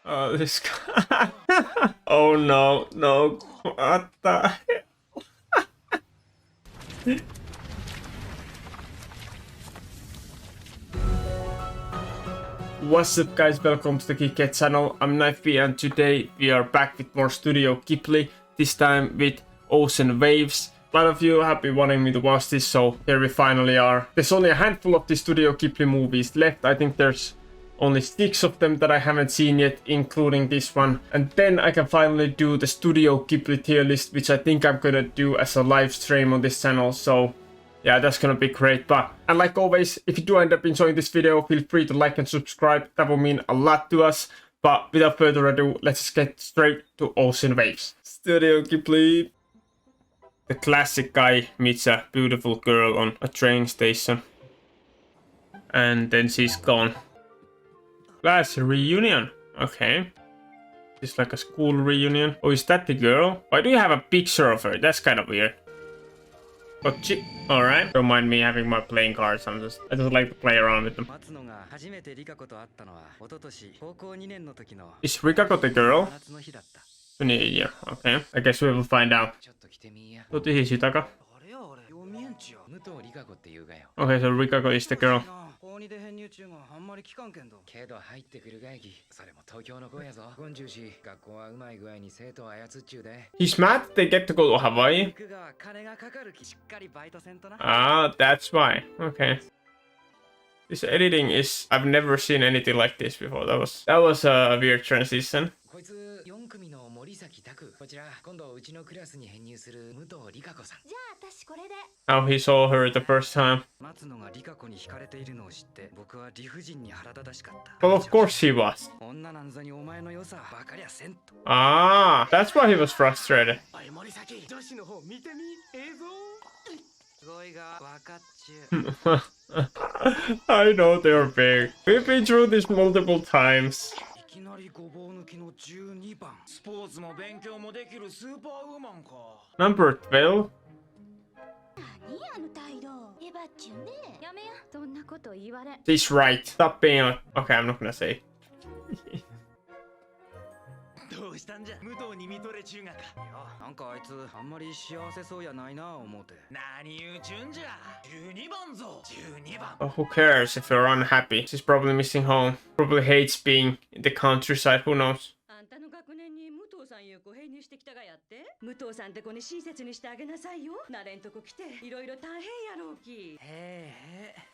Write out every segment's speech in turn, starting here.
Oh, this guy. Oh no, no. What the hell? What's up guys, welcome to the Geekheads channel. I'm Nyfbie and today we are back with more Studio Ghibli, this time with Ocean Waves. A lot of you have been wanting me to watch this, so here we finally are. There's only a handful of the Studio Ghibli movies left. I think there's only 6 of them that I haven't seen yet, including this one. And then I can finally do the Studio Ghibli tier list, which I think I'm gonna do as a live stream on this channel, so yeah, that's gonna be great. But, and like always, if you do end up enjoying this video, feel free to like and subscribe. That will mean a lot to us. But without further ado, let's just get straight to Ocean Waves. Studio Ghibli. The classic guy meets a beautiful girl on a train station. And then she's gone. Class reunion. Okay. It's like a school reunion. Oh, is that the girl? Why do you have a picture of her? That's kind of weird. Alright. Don't mind me having my playing cards. I just like to play around with them. Is Rikako the girl? Yeah, okay. I guess we will find out. Okay, so Rikako is the girl. He's mad they get to go to Hawaii. Ah, that's why. Okay. This editing is... I've never seen anything like this before. That was a weird transition. How he saw her the first time. Well, of course he was. Ah, that's why he was frustrated. I know they're big. We've been through this multiple times. Number 12. She's right. Stop being on. Okay, I'm not gonna say. Oh, who cares if you're unhappy? She's probably missing home. Probably hates being in the countryside. Who knows?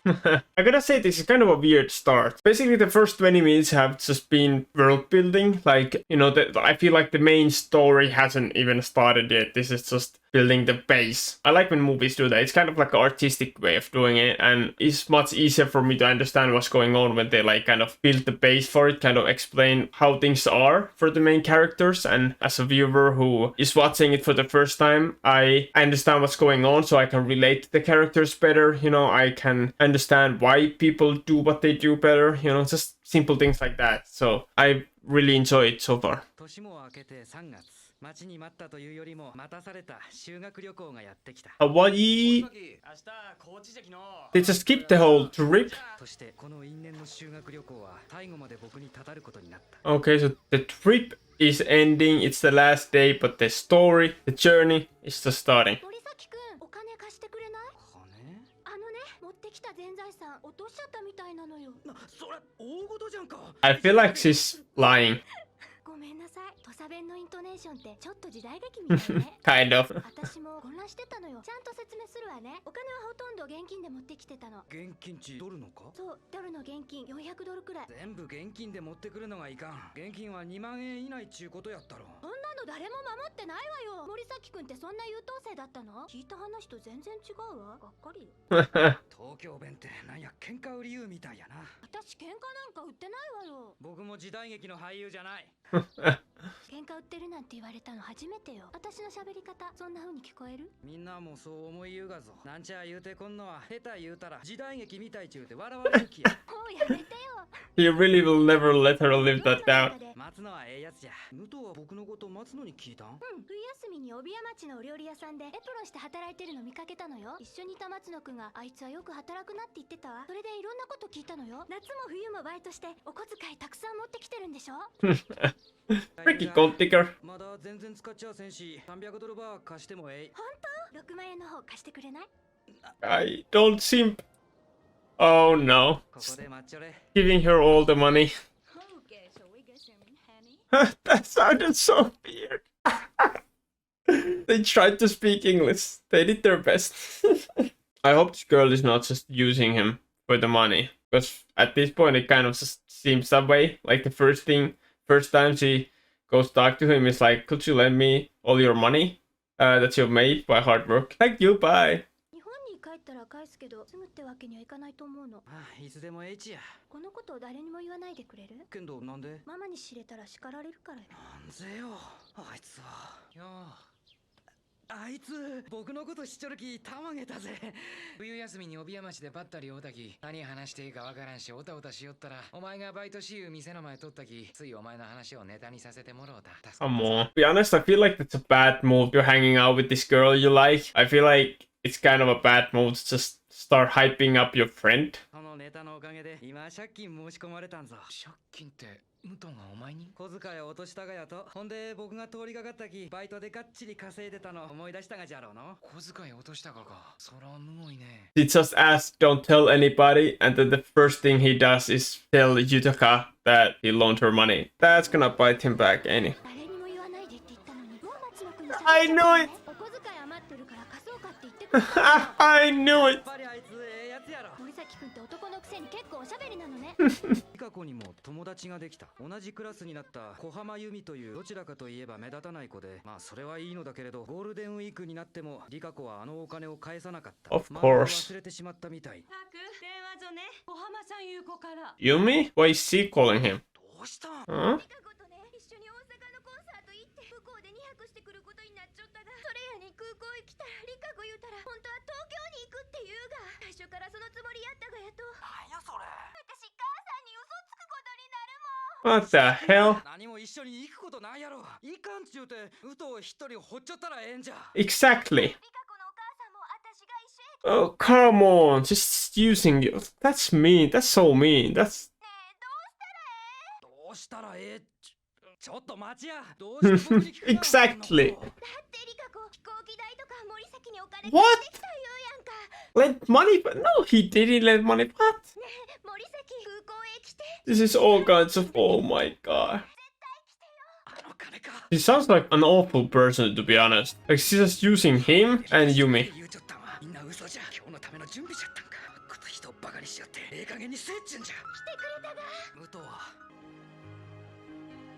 I gotta say, this is kind of a weird start. Basically, the first 20 minutes have just been world building. Like, you know, I feel like the main story hasn't even started yet. This is just building the base. I like when movies do that. It's kind of like an artistic way of doing it, and it's much easier for me to understand what's going on when they like kind of build the base for it, kind of explain how things are for the main characters. And as a viewer who is watching it for the first time, I understand what's going on, so I can relate to the characters better. You know, I can understand why people do what they do better. You know, just simple things like that. So I really enjoy it so far. Hawaii. They just skipped the whole trip. Okay, so the trip is ending. It's the last day, but the story, the journey is just starting. I feel like she's lying. Kind of. He really will never let her live that down. 待つのはええやつじゃ。武藤は僕のこと待つのに聞いたん？冬休みに帯屋町のお料理屋さんでエプロンして働いてるの見かけたのよ。一緒にいた松野くんがあいつはよく働くなって言ってたわ。それでいろんなこと聞いたのよ。夏も冬もバイトしてお小遣いたくさん持ってきてるんでしょ。Ricky Gold Digger. まだ全然使っちゃせんし、300ドルバー貸してもええ。本当？6万円の方貸してくれない？ I don't seem. Oh no. ここで待っちょれ。 Giving her all the money. Okay, so we get some honey. That sounded so weird. They tried to speak English. They did their best. I hope this girl is not just using him for the money. Because at this point it kind of just seems that way. Like the first time she goes talk to him is like, could you lend me all your money that you've made by hard work? Thank you, bye. 日本に帰ったら返すけど、住むってわけにはいかないと思うの。ああ、いつでもええちや。このことを誰にも言わないでくれる？けどなんで？ママに知れたら叱られるからよ。なんぜよ、あいつは。よあいつ、僕のこと知っちょるき、たまげたぜ。冬休みに帯屋町でばったり会うたき、何話していいかわからんし、おたおたしよったら、お前がバイトしゆう店の前取ったき、ついお前の話をネタにさせてもろうた。Come on. To be honest, I feel like that's a bad move. You're hanging out with this girl you like. I feel like it's kind of a bad move to just start hyping up your friend. そのネタのおかげで、今借金申し込まれたんぞ。借金って、武藤がお前に？小遣いを落としたがやと。ほんで僕が通りがかったき、バイトでがっちり稼いでたの思い出したがじゃろうの。小遣い落としたかか。そらむごいね。 He just asks, don't tell anybody, and then the first thing he does is tell Yutaka that he loaned her money. That's gonna bite him back, ain't it? 誰にも言わないでって言ったのに、もう松野くんに I knew it! お小遣い余ってるから貸そうかって言ってくれた。I knew や it! っぱりあいつええやつやろ。森崎くんって男のくせに結構おしゃべりなのね。リカ子にも友達ができた。同じクラスになった小浜由美というどちらかといえば目立たない子で、まあそれはいいのだけれど、ゴールデンウィークになってもリカ子はあのお金を返さなかった。 Of まあ course. 忘れてしまったみたい。たく電話所ね、小浜さんいう子から。 Yumi? Why is she calling him? どうしたん？ Huh? リカ子とね、一緒に大阪のコンサート行って向こうで2泊してくることになっちゃったが、それやに空港へ来たらリカ子言うたら本当は東京に行くって言うが、最初からそのつもりやったがやと。なんやそれ。私母さんに嘘つくことになるもん。 What the hell? 何も一緒に行くことないやろ。いかんちゅうて、武藤一人ほっちゃったらええんじゃ。 Exactly. リカ子のお母さんも私が一緒へ。 Oh, come on. Just using you. That's mean. That's so mean. That's... ねえ、どうしたらええ？どうしたらええ？ちょっと待ちや。どうして僕に聞くの？ Exactly. だってリカ子、飛行機代とか森崎にお金 What? 貸してきた言うやんか。 Lent money? But no, he didn't lend money. What? ねえ、森崎空港へ来て。 This is all kinds of... Oh my god. 絶対来てよ。あの金か。 She sounds like an awful person, to be honest. Like, she's just using him and Yumi. 言うちょったんはみんな嘘じゃ。今日のための準備じゃったんか。こと人をバカにしよってええ加減にせえっちゅんじゃ。来てくれたが。武藤は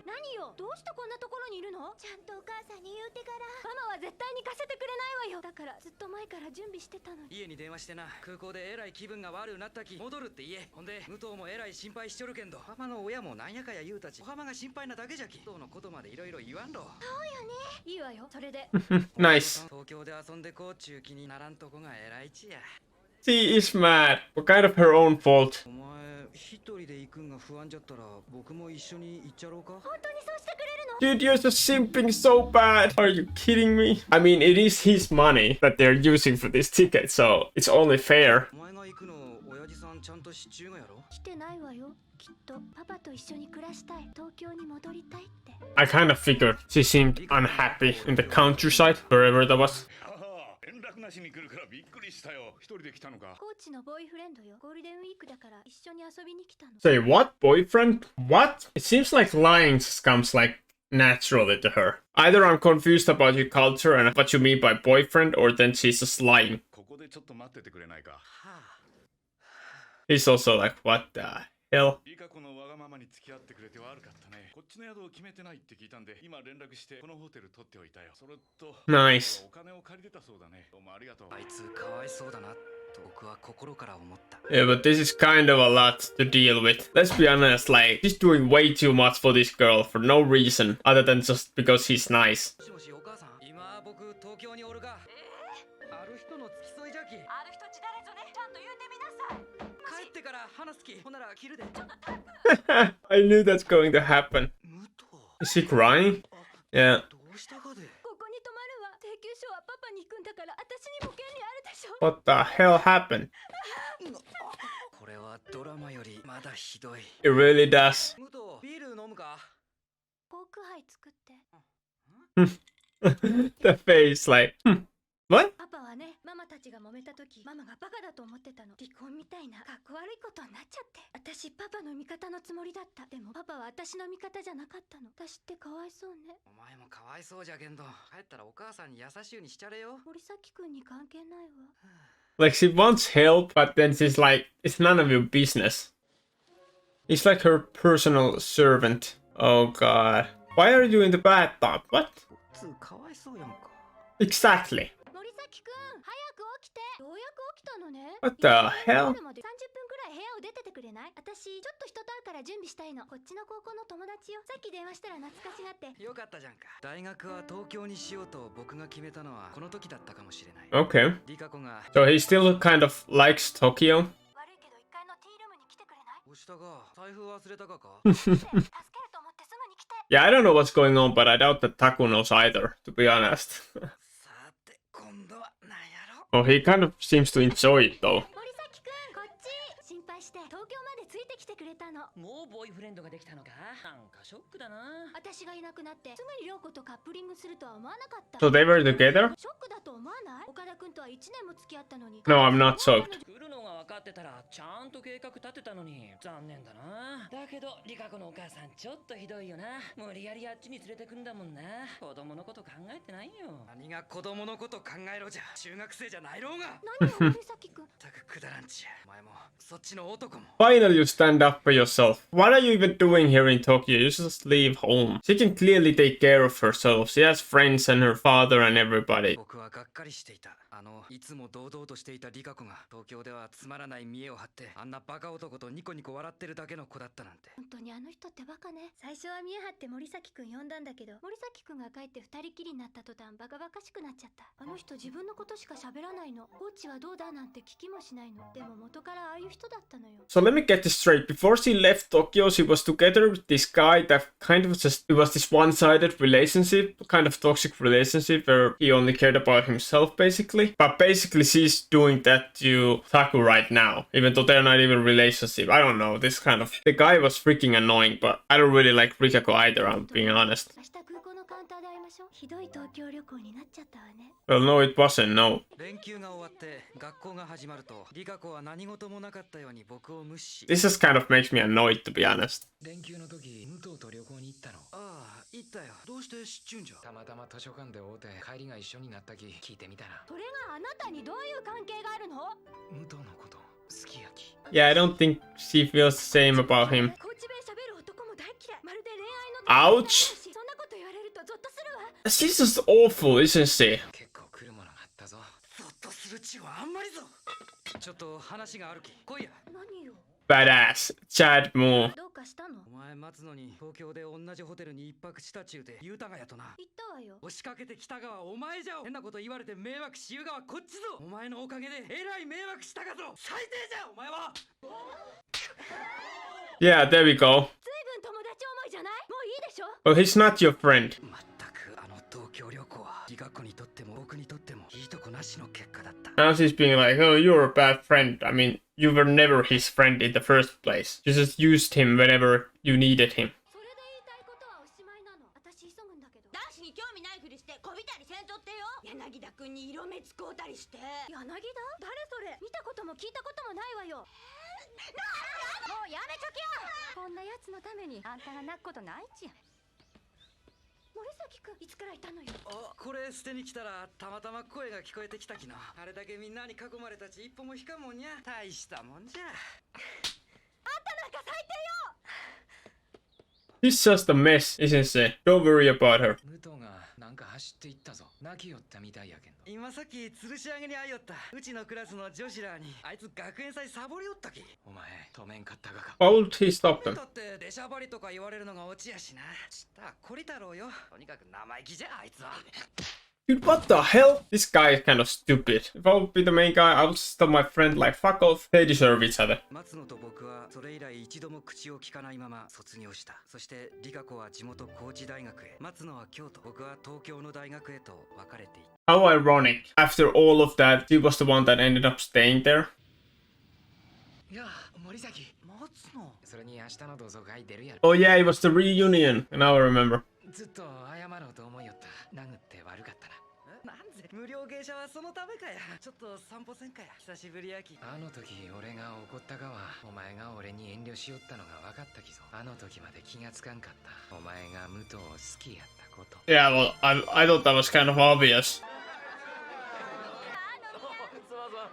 何よ、どうしてこんなところにいるの？ちゃんとお母さんに言うてから。ママは絶対に貸せてくれないわよ。だからずっと前から準備してたのに。家に電話してな。空港でえらい気分が悪くなったき戻るって言え。ほんで武藤もえらい心配しちょるけんど、ママの親もなんやかや言うたち、小浜が心配なだけじゃき。武藤のことまでいろいろ言わんろ。いいわよ、それで。Nice. 東京で遊んでこうちゅう気にならんとこがえらいちや。 She is mad. What kind of her own fault? お前一人で行くんが不安じゃったら僕も一緒に行っちゃろうか。本当にそうしてくれるの？ Dude, you're just simping so bad. Are you kidding me? I mean, it is his money that they're using for this ticket, so it's only fair. お前が行くの親父さんちゃんと知っちゅうがやろ。来てないわよ。きっとパパと一緒に暮らしたい。東京に戻りたいって。 I kind of figured she seemed unhappy in the countryside, wherever that was. 連絡なしに来るからびっくりしたよ。一人で来たのか。コーチのボーイフレンドよ。ゴールデンウィークだから一緒に遊びに来たの。 Say what? Boyfriend? What? It seems like lying just comes like naturally to her. Either I'm confused about your culture and what you mean by boyfriend, or then she's just lying. ここでちょっと待っててくれないか。はあ。 He's also like, what the hell? リカ子のわがままに付き合ってくれて悪かったね。こっちの宿を決めてないって聞いたんで、今連絡してこのホテル取っておいたよ。それと Nice. お金を借りてたそうだね。どうもありがとう。あいつかわいそうだなと僕は心から思った。 Yeah, but this is kind of a lot to deal with. Let's be honest, like, he's doing way too much for this girl for no reason other than just because he's nice. もしもしお母さん、今僕東京におるが。ある人の付き添いじゃき。ある人ち誰ぞね、ちゃんと言うてみなさい。帰ってから話すき。ほんなら切るで。 I knew that's going to happen. 武藤。Is she crying? Yeah. どうしたかで。ここに泊まるわ。請求書はパパに行くんだから私にも権利あるでしょ。 What the hell happened? これはドラマよりまだひどい。 It really does. 武藤、ビール飲むか？ポークハイ作って。 The face, like, what? パパはね、ママたちが揉めた時、ママがバカだと思ってたの。離婚みたいなかっこ悪いことになっちゃって。私パパの味方のつもりだった。でもパパは私の味方じゃなかったの。私ってかわいそうね。お前もかわいそうじゃけんど、帰ったらお母さんに優しいようにしちゃれよ。森崎くんに関係ないわ。 Like, she wants help, but then she's like, it's none of your business. He's like her personal servant. Oh god. Why are you in the bathtub? What? つうかわいそうやんか。 Exactly. 森崎くん、早く起きて。ようやく起きたのね。 What the hell? 30分くらい部屋を出ててくれない？私ちょっと人と会うから準備したいの。こっちの高校の友達よ。さっき電話したら懐かしがって。よかったじゃんか。大学は東京にしようと僕が決めたのはこの時だったかもしれない。 Okay. リカ子が So he still kind of likes Tokyo. 悪いけど1階のティールームに来てくれない？押したが財布忘れたかか。助けると思ってすぐに来て。 Yeah, I don't know what's going on, but I doubt that Taku knows either, to be honest. さて今度は何やろ。 Oh, he kind of seems to enjoy it, though. 森崎くん、こっち。心配して東京までついてきてくれたの。もうボーイフレンドができたのか。なんかショックだな。私がいなくなってすぐに涼子とカップリングするとは思わなかった。 So they were together? ショックだと思わない？岡田くんとは1年も付き合ったのに。 No, I'm not shocked. 来るのが分かってたらちゃんと計画立てたのに残念だな。だけどリカ子のお母さんちょっとひどいよな。無理やりあっちに連れてくんだもんな。子供のこと考えてないよ。何が子供のこと考えろじゃ。中学生じゃないろうが。何よ森崎くん。たくくだらんちや。お前もそっちの男も。 Finally, you stand up for yourself. What are you even doing here in Tokyo? You just leave home. She can clearly take care of herself. She has friends and her father and everybody. 僕はがっかりしていた。いつも堂々としていたリカ子が東京ではつまらない見栄を張ってあんなバカ男とニコニコ笑ってるだけの子だったなんて。本当にあの人ってバカね。最初は見え張って森崎くん呼んだんだけど、森崎くんが帰って二人きりになった途端バカバカしくなっちゃった。あの人自分のことしか喋らないの。コーチはどうだなんて聞きもしないの。でも元からああいう人だったのよ。 So let me get this straight. Before she left Tokyo, she was together with this guy that kind of just... It was this one-sided relationship, kind of toxic relationship where he only cared about himself, basically. But basically, she's doing that to Taku right now, even though they're not even a relationship. I don't know, this kind of... The guy was freaking annoying, but I don't really like Rikako either, I'm being honest. 明日空港のカウンターで会いましょう。ひどい東京旅行になっちゃったわね。 Well, no, it wasn't, no. 連休が終わって学校が始まるとリカ子は何事もなかったように僕を無視し。 This just kind of makes me annoyed, to be honest. 連休の時武藤と旅行に行ったの。ああ行ったよ。どうして知っちゅうんじゃ。たまたま図書館で会うて帰りが一緒になったき聞いてみたらそれがあなたにどういう関係があるの？武藤のこと好きやき。 Yeah, I don't think she feels the same about him. コーチ弁喋る男も大嫌い。まるで恋愛の Ouch! そんなこと言われるとゾッとするわ。 She's just awful, isn't she? 結構来るものがあったぞ。ゾッとするちはあんまりぞ。ちょっと話があるき来いや。何よ。 Badass. Chad Moore. どうかしたの？お前待つのに東京で同じホテルに一泊したちゅうて言うたがやとな。言ったわよ。押しかけてきたがはお前じゃ。変なこと言われて迷惑しゆうがはこっちぞ。お前のおかげでえらい迷惑したがぞ。最低じゃお前は。 Yeah, there we go. 随分友達思いじゃない？もういいでしょ？ Well, he's not your friend. まったく東京旅行はリカ子にとっても僕にとってもいいとこなしの結果だった。 Now she's being like, oh, you're a bad friend. I mean, you were never his friend in the first place. You just used him whenever you needed him. それで言いたいことはおしまいなの。私急ぐんだけど。男子に興味ないふりしてこびたりせんとってよ。柳田くんに色目つこうたりして。柳田？誰それ？見たことも聞いたこともないわよ。もうやめときよ。こんなやつのためにあんたが泣くことないっちや。森崎くん、いつからいたのよ。あ、これ捨てに来たらたまたま声が聞こえてきたきな。あれだけみんなに囲まれたち一歩も引かんもんにゃ。大したもんじゃ。あんたなんか最低よ。 She's just a mess, isn't she? Don't worry about her. 武藤がなんか走っていったぞ。泣きよったみたいやけんど。今さっき吊るし上げに会いよった。うちのクラスの女子らにあいつ学園祭サボりよったき。お前止めんかったがか。 How would he stop them? だって出しゃばりとか言われるのがオチやしな。したこり太郎よ。とにかく生意気じゃあいつは。Dude, what the hell? This guy is kind of stupid. If I would be the main guy, I would just tell my friend like, fuck off. They deserve each other. 松野と僕はそれ以来一度も口を聞かないまま卒業した。そして理香子は地元高知大学へ、松野は京都、僕は東京の大学へと分かれていった。How ironic. After all of that, she was the one that ended up staying there. いや、森崎、松野。それに明日の同窓会出るやろ。Oh yeah, it was the reunion. Now I remember. ずっと謝ろうと思いよった。殴って悪かったな。なんぜ無料芸者はそのためかや。ちょっと散歩せんかや。久しぶりやき。あの時俺が怒ったかは、お前が俺に遠慮しよったのが分かったきぞ。あの時まで気がつかんかった。お前が武藤を好きやったこと。Yeah, well, I thought that was kind of obvious.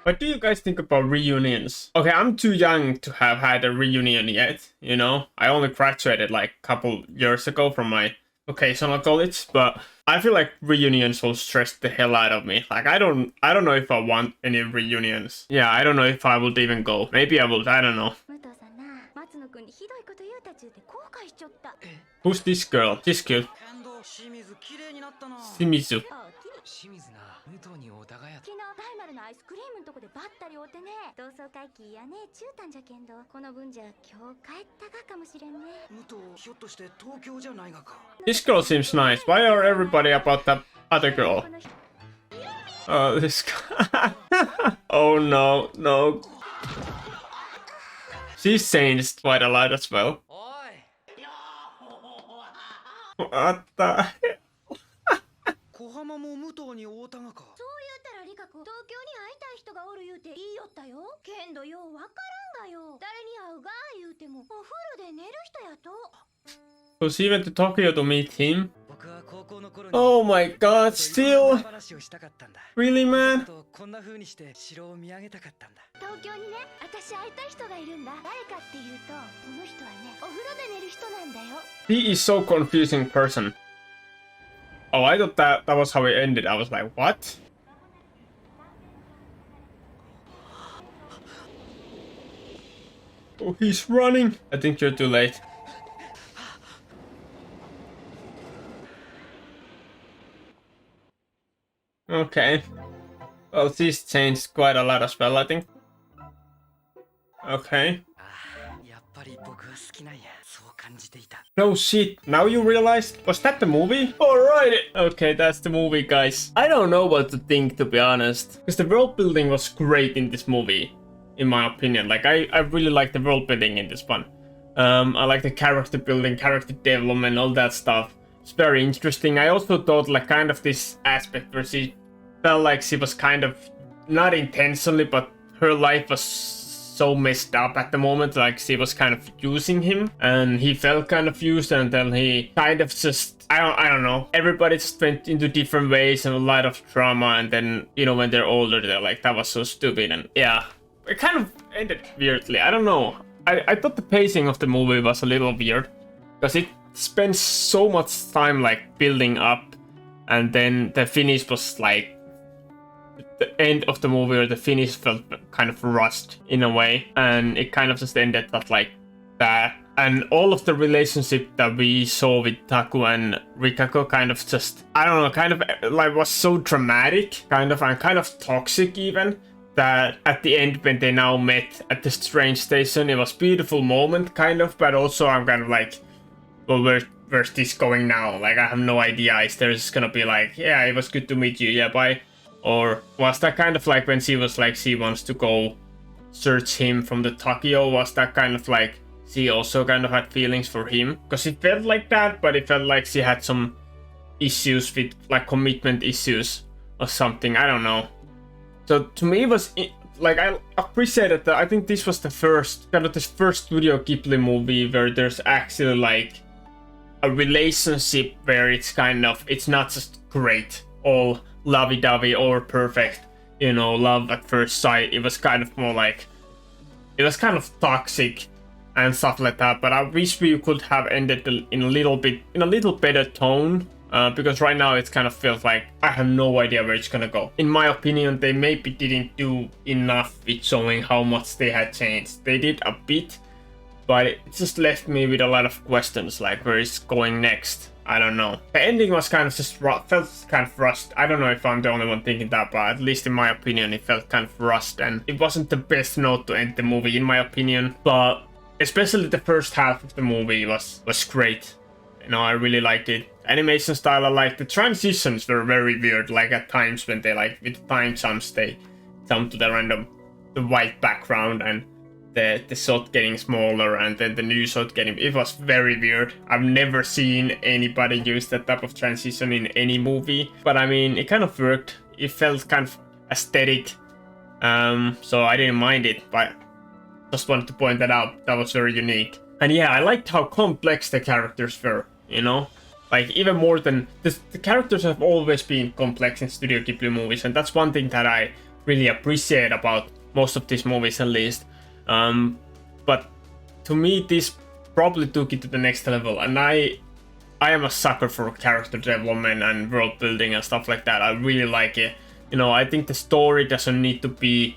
What do you guys think about reunions? Okay, I'm too young to have had a reunion yet, you know? I only graduated like a couple years ago from my vocational college, but I feel like reunions will stress the hell out of me. Like I don't know if I want any reunions. Yeah, I don't know if I would even go. Maybe I would, I don't know. 武藤さんな、松野くんにひどいこと言うたちゅうて後悔しちょった。 Who's this girl? She's cute. けんど清水綺麗になったな。Shimizu. ああ、きり。清水な、武藤にお互いやった。昨日大丸のアイスクリームのとこでばったり会うてね、同窓会期やねちゅうたんじゃけんど、この分じゃ今日帰ったがかもしれんね。武藤ひょっとして東京じゃないがか。 This girl seems nice. Why are everybody about that other girl? Oh, this guy. Oh no, no. She's changed quite a lot as well. おい。 What the hell? 小浜も武藤に会うたがか。そう言うたらリカ子、東京に会いたい人がおる言うて言いよったよ。けんどようわからんがよ。誰に会うが言うてもお風呂で寝る人やと。 So she went to Tokyo to meet him. 僕は高校の頃に Oh my god, still? 話をしたかったんだ。 Really, man? とこんな風にして城を見上げたかったんだ。東京にね、私会いたい人がいるんだ。誰かっていうと、その人はね、お風呂で寝る人なんだよ。 He is so confusing person. Oh, I thought that was how it ended. I was like, what? Oh, he's running. I think you're too late. Okay. Well, she's changed quite a lot as well, I think. Okay. やっぱり僕は好きなんや。そう感じていた。 No shit, now you realized? Was that the movie? Alright! Okay, that's the movie, guys. I don't know what to think, to be honest. Because the world building was great in this movie, in my opinion. Like, I really like the world building in this one. I like the character building, character development, all that stuff. It's very interesting. I also thought, like, kind of this aspect where she felt like she was kind of, not intentionally, but her life was so messed up at the moment, like she was kind of using him and he felt kind of used, and then he kind of just I don't know, everybody just went into different ways and a lot of drama, and then, you know, when they're older they're like, that was so stupid. And yeah, it kind of ended weirdly. I don't know, I thought the pacing of the movie was a little weird because it spends so much time like building up, and then the finish was like the end of the movie, or the finish felt kind of rushed in a way, and it kind of just ended that like that. And all of the relationship that we saw with Taku and Rikako kind of just, I don't know, kind of like was so dramatic, kind of, and kind of toxic even, that at the end when they now met at the train station, it was a beautiful moment kind of, but also I'm kind of like, well, where's this going now? Like, I have no idea. Is there just gonna be like, yeah, it was good to meet you, yeah, bye? Or was that kind of like when she was like, she wants to go search him from the Tokyo, was that kind of like she also kind of had feelings for him? Because it felt like that, but it felt like she had some issues with like commitment issues or something, I don't know. So to me it was like, I appreciated that. I think this was the first, kind of this first Studio Ghibli movie where there's actually like a relationship where it's kind of, it's not just great, all lovey-dovey or perfect, you know, love at first sight. It was kind of more like, it was kind of toxic and stuff like that, but I wish we could have ended in a little better tone, because right now it kind of feels like I have no idea where it's gonna go. In my opinion, they maybe didn't do enough with showing how much they had changed. They did a bit, but it just left me with a lot of questions, like where it's going next. I don't know. The ending was kind of just felt kind of rushed. I don't know if I'm the only one thinking that, but at least in my opinion, it felt kind of rushed, and it wasn't the best note to end the movie, in my opinion. But especially the first half of the movie was great. You know, I really liked it. Animation style, I liked. The transitions were very weird. Like at times when they like with time jumps, they jump to the white background and the shot getting smaller and then the new shot getting... It was very weird. I've never seen anybody use that type of transition in any movie. But I mean, it kind of worked. It felt kind of aesthetic. So I didn't mind it, but just wanted to point that out. That was very unique. And yeah, I liked how complex the characters were, you know? Like, even more than... The characters have always been complex in Studio Ghibli movies, and that's one thing that I really appreciate about most of these movies, at least. But to me, this probably took it to the next level, and I am a sucker for character development and world building and stuff like that. I really like it. You know, I think the story doesn't need to be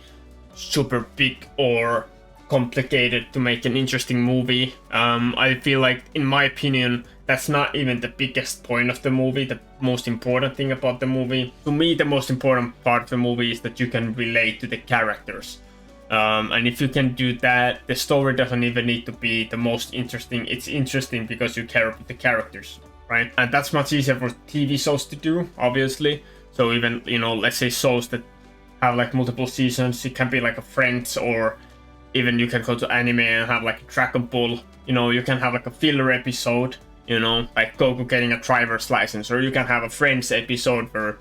super big or complicated to make an interesting movie. I feel like, in my opinion, that's not even the biggest point of the movie, the most important thing about the movie. To me, the most important part of the movie is that you can relate to the characters. And if you can do that, the story doesn't even need to be the most interesting. It's interesting because you care about the characters, right? And that's much easier for TV shows to do, obviously. So even, you know, let's say shows that have like multiple seasons, it can be like a Friends, or even you can go to anime and have like a Dragon Ball. You know, you can have like a filler episode, you know, like Goku getting a driver's license, or you can have a Friends episode where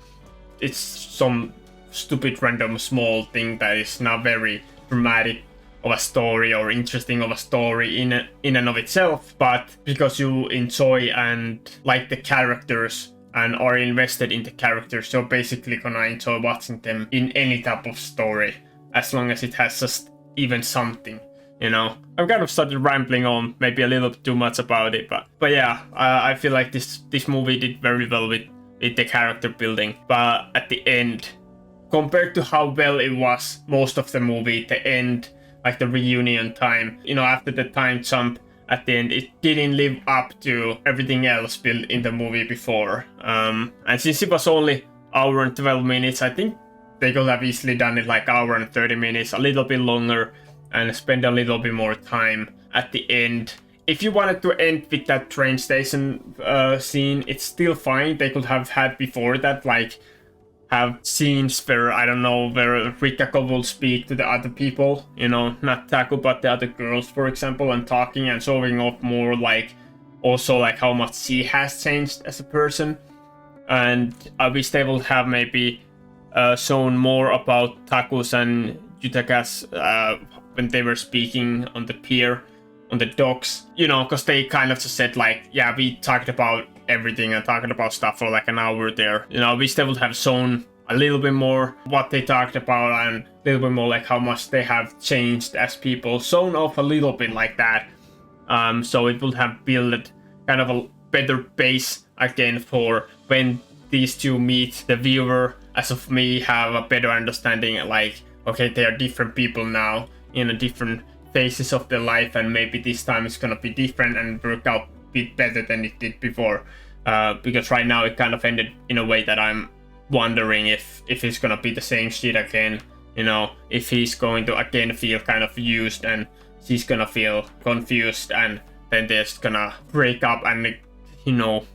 it's some stupid random small thing that is not very dramatic of a story or interesting of a story in and of itself, but because you enjoy and like the characters and are invested in the characters, you're basically gonna enjoy watching them in any type of story, as long as it has just even something, you know. I've kind of started rambling on maybe a little bit too much about it, but yeah, I feel like this movie did very well with the character building. But at the end, compared to how well it was most of the movie, the end, like the reunion time, you know, after the time jump at the end, it didn't live up to everything else built in the movie before. And since it was only hour and 12 minutes, I think they could have easily done it like hour and 30 minutes, a little bit longer, and spend a little bit more time at the end. If you wanted to end with that train station scene, it's still fine. They could have had before that, like, have scenes where, I don't know, where Rikako will speak to the other people, you know, not Taku, but the other girls, for example, and talking and showing off more, like, also, like, how much she has changed as a person. And I wish they would have maybe shown more about Taku's and Yutaka's when they were speaking on the pier, on the docks, you know, because they kind of just said, like, yeah, we talked about everything and talking about stuff for like an hour there. You know, I wish they would have shown a little bit more what they talked about and a little bit more like how much they have changed as people, shown off a little bit like that. So it would have built kind of a better base again for when these two meet. The viewer, as of me, have a better understanding, like, okay, they are different people now in a different phases of their life, and maybe this time it's gonna be different and work out a bit better than it did before. Because right now it kind of ended in a way that I'm wondering if it's gonna be the same shit again, you know, if he's going to again feel kind of used and she's gonna feel confused, and then they're just gonna break up and, you know,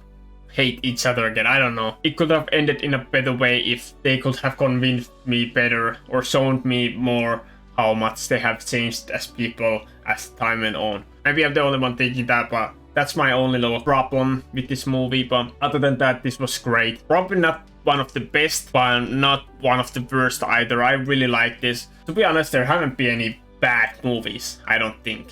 hate each other again. I don't know. It could have ended in a better way if they could have convinced me better or shown me more how much they have changed as people as time went on. Maybe I'm the only one thinking that, but that's my only little problem with this movie. But other than that, this was great. Probably not one of the best, but not one of the worst either. I really like this. To be honest, there haven't been any bad movies, I don't think.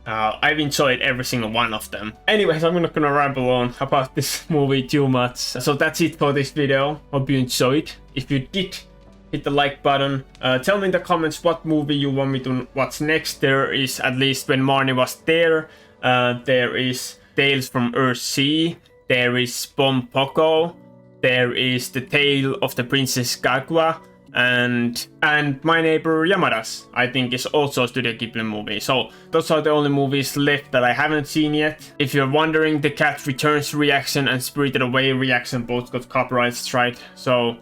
I've enjoyed every single one of them. Anyways, I'm not gonna ramble on about this movie too much. So that's it for this video. Hope you enjoyed. If you did, hit the like button. Tell me in the comments what movie you want me to watch next. There is, at least when Marnie was there, there is Tales from Earthsea, there is Pom Poko, there is The Tale of the Princess Kaguya, and My Neighbor Yamada's, I think, is also a Studio Ghibli movie. So those are the only movies left that I haven't seen yet. If you're wondering, the Cat Returns reaction and Spirited Away reaction both got copyright strike, so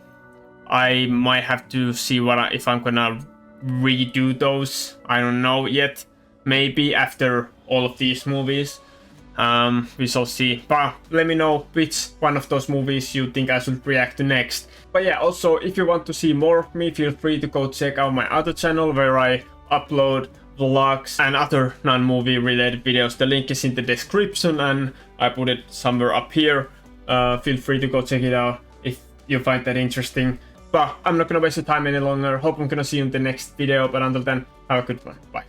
I might have to see if I'm gonna redo those. I don't know yet. Maybe after all of these movies. We shall see. But let me know which one of those movies you think I should react to next. But yeah, also if you want to see more of me, feel free to go check out my other channel where I upload vlogs and other non-movie related videos. The link is in the description and I put it somewhere up here. Feel free to go check it out if you find that interesting. But I'm not gonna waste your time any longer. Hope I'm gonna see you in the next video. But until then, have a good one. Bye.